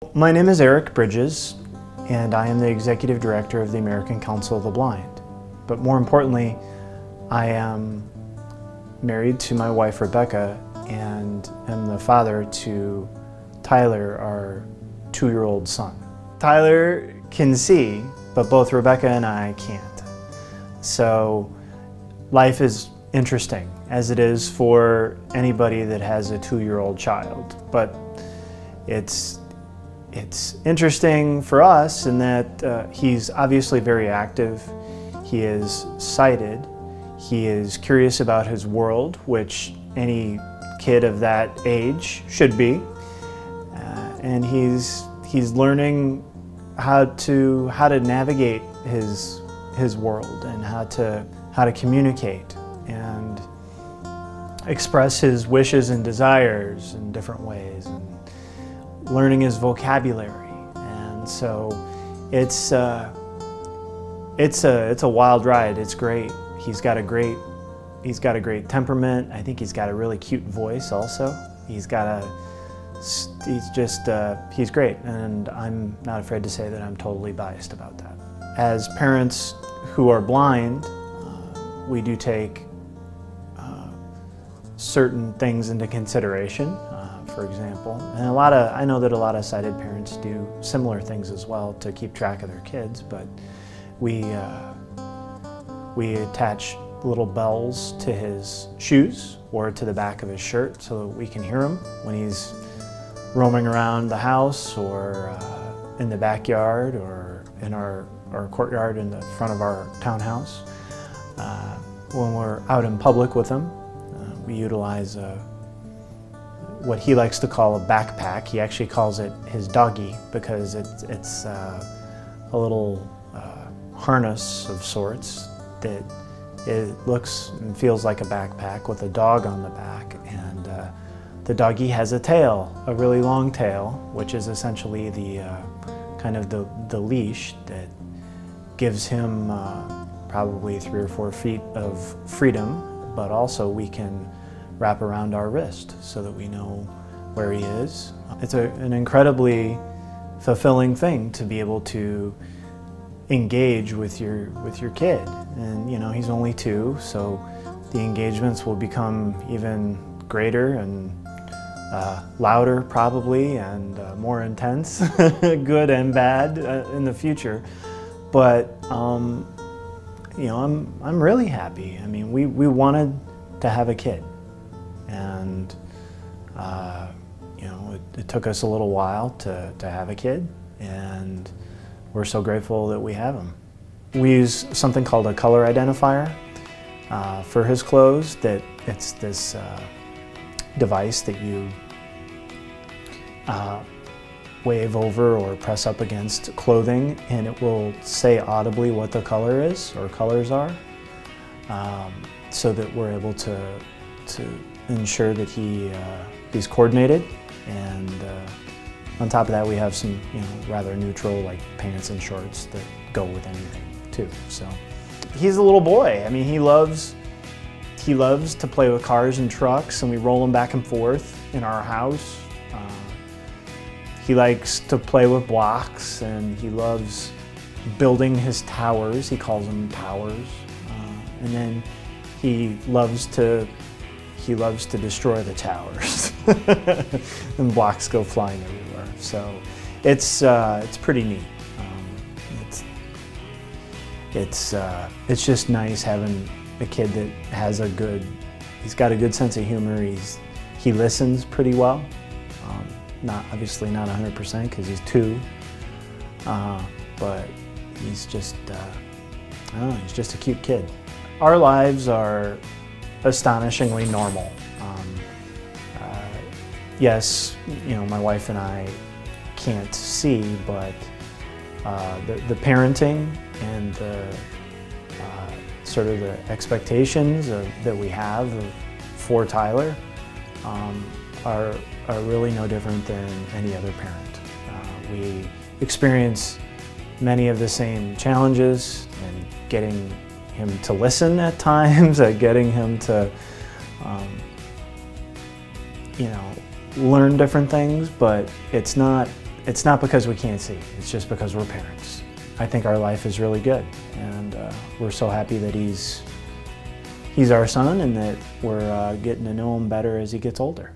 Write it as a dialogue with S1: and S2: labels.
S1: My name is Eric Bridges, and I am the Executive Director of the American Council of the Blind. But more importantly, I am married to my wife Rebecca and am the father to Tyler, our 2-year-old son. Tyler can see, but both Rebecca and I can't. So life is interesting, as it is for anybody that has a 2-year-old child. But it's interesting for us in that he's obviously very active. He is sighted. He is curious about his world, which any kid of that age should be. And he's learning how to navigate his world and how to communicate and express his wishes and desires in different ways, and learning his vocabulary. And so it's a wild ride. It's great. He's got a great temperament. I think he's got a really cute voice also. He's great, and I'm not afraid to say that I'm totally biased about that. As parents who are blind, we do take certain things into consideration. For example, and I know that a lot of sighted parents do similar things as well to keep track of their kids, but we attach little bells to his shoes or to the back of his shirt so that we can hear him when he's roaming around the house or in the backyard or in our courtyard in the front of our townhouse. When we're out in public with him, we utilize what he likes to call a backpack. He actually calls it his doggy because it's a little harness of sorts that it looks and feels like a backpack with a dog on the back, and the doggy has a tail, a really long tail, which is essentially the kind of the leash that gives him probably 3 or 4 feet of freedom, but also we can wrap around our wrist so that we know where he is. It's an incredibly fulfilling thing to be able to engage with your kid. And you know, he's only 2, so the engagements will become even greater and louder probably, and more intense, good and bad in the future. But you know, I'm really happy. I mean, we wanted to have a kid. And you know, it took us a little while to have a kid, and we're so grateful that we have him. We use something called a color identifier for his clothes. That it's this device that you wave over or press up against clothing, and it will say audibly what the color is or colors are, so that we're able to ensure that he's coordinated. And on top of that, we have some rather neutral, like pants and shorts that go with anything too. So he's a little boy. I mean, he loves to play with cars and trucks, and we roll them back and forth in our house. He likes to play with blocks, and he loves building his towers. He calls them towers. And then he loves to destroy the towers, and blocks go flying everywhere. So it's pretty neat. It's just nice having a kid that has he's got a good sense of humor. He listens pretty well. Obviously not 100% because he's 2, but he's just he's just a cute kid. Our lives are astonishingly normal. Yes, my wife and I can't see, but the parenting and the sort of the expectations that we have for Tyler are really no different than any other parent. We experience many of the same challenges in getting him to listen at times, at getting him to learn different things, but it's not It's not because we can't see, it's just because we're parents. I think our life is really good, and we're so happy that he's our son and that we're getting to know him better as he gets older.